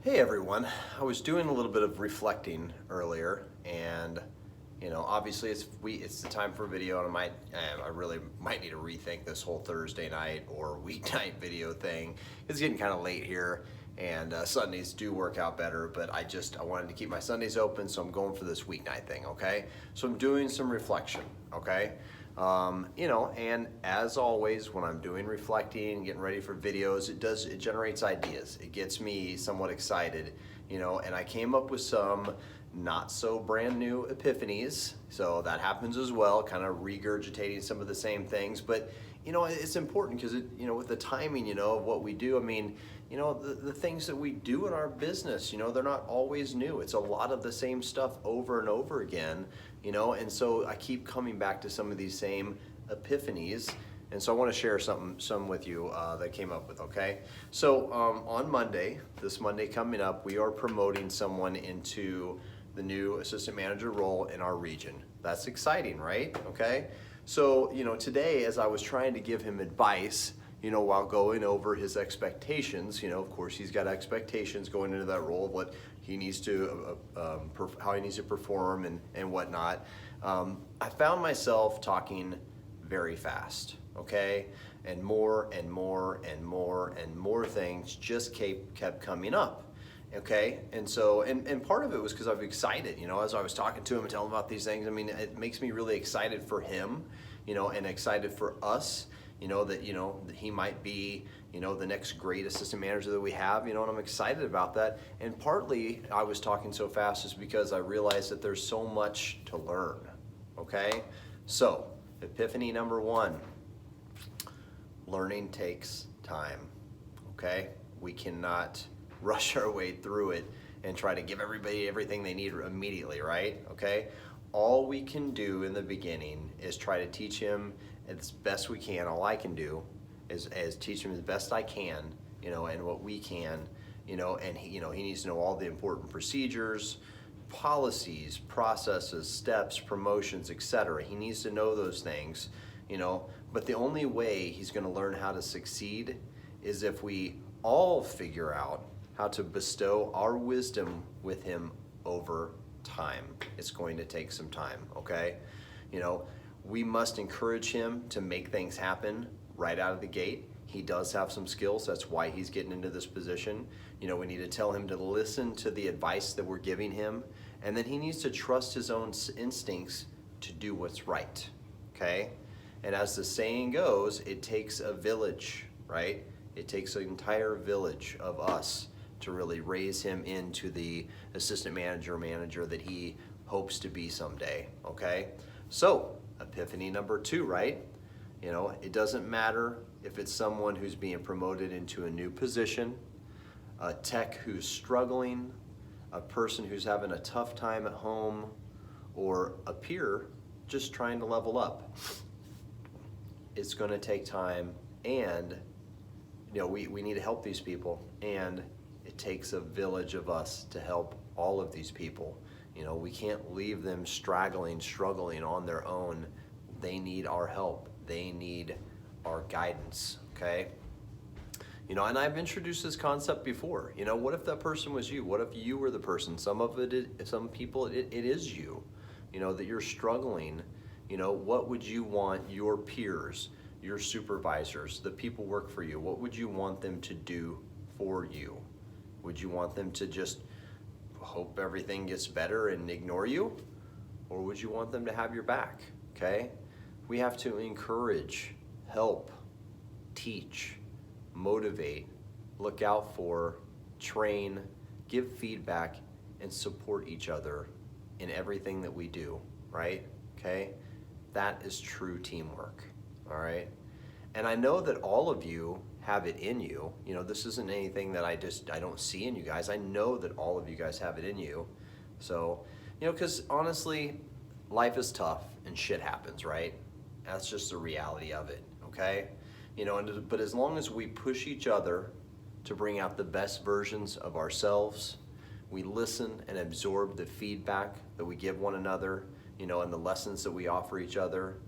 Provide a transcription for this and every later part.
Hey everyone, I was doing a little bit of reflecting earlier, and obviously it's the time for a video, and I really might need to rethink this whole Thursday night or weeknight video thing. It's getting kind of late here, and Sundays do work out better, but I wanted to keep my Sundays open, so I'm going for this weeknight thing. Okay, so I'm doing some reflection. Okay. And as always, when I'm doing reflecting, getting ready for videos, it generates ideas. It gets me somewhat excited, and I came up with some not so brand new epiphanies. So that happens as well, kind of regurgitating some of the same things. But, it's important because with the timing, of what we do, the things that we do in our business, they're not always new. It's a lot of the same stuff over and over again, and so I keep coming back to some of these same epiphanies. And so I want to share some with you that I came up with, okay? So on Monday, this Monday coming up, we are promoting someone into the new assistant manager role in our region. That's exciting, right? Okay? So, today as I was trying to give him advice, while going over his expectations, of course he's got expectations going into that role, what he needs to, how he needs to perform and whatnot. I found myself talking very fast, okay? And more and more and more and more things just kept coming up. Okay, and so, and part of it was because I was excited, as I was talking to him and telling him about these things. It makes me really excited for him, and excited for us, that he might be, the next great assistant manager that we have, and I'm excited about that. And partly I was talking so fast is because I realized that there's so much to learn. Okay, so epiphany number one: learning takes time. Okay, we cannot rush our way through it and try to give everybody everything they need immediately, right? Okay, all we can do in the beginning is try to teach him as best we can. All I can do is teach him as best I can, and what we can, and he needs to know all the important procedures, policies, processes, steps, promotions, etc. He needs to know those things, but the only way he's going to learn how to succeed is if we all figure out how to bestow our wisdom with him over time. It's going to take some time, okay? We must encourage him to make things happen right out of the gate. He does have some skills. That's why he's getting into this position. We need to tell him to listen to the advice that we're giving him, and then he needs to trust his own instincts to do what's right, okay? And as the saying goes, it takes a village, right? It takes an entire village of us to really raise him into the assistant manager that he hopes to be someday, okay? So, epiphany number two, right? It doesn't matter if it's someone who's being promoted into a new position, a tech who's struggling, a person who's having a tough time at home, or a peer just trying to level up. It's going to take time, and we need to help these people, and it takes a village of us to help all of these people. We can't leave them struggling on their own. They need our help. They need our guidance, okay? And I've introduced this concept before. What if that person was you? What if you were the person? Some people, it is you, that you're struggling. What would you want your peers, your supervisors, the people who work for you, what would you want them to do for you? Would you want them to just hope everything gets better and ignore you? Or would you want them to have your back, okay? We have to encourage, help, teach, motivate, look out for, train, give feedback, and support each other in everything that we do, right? Okay? That is true teamwork, all right? And I know that all of you have it in you. This isn't anything that I don't see in you guys. I know that all of you guys have it in you. So, because honestly, life is tough and shit happens, right? That's just the reality of it, okay? But as long as we push each other to bring out the best versions of ourselves, we listen and absorb the feedback that we give one another, and the lessons that we offer each other,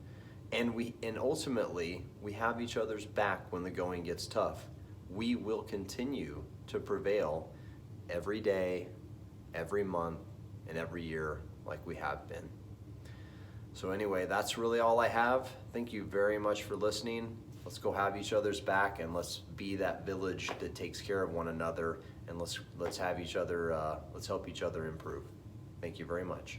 and ultimately we have each other's back when the going gets tough, we will continue to prevail every day, every month, and every year like we have been. So anyway, that's really all I have. Thank you very much for listening. Let's go have each other's back, and let's be that village that takes care of one another, and let's have each other, let's help each other improve. Thank you very much.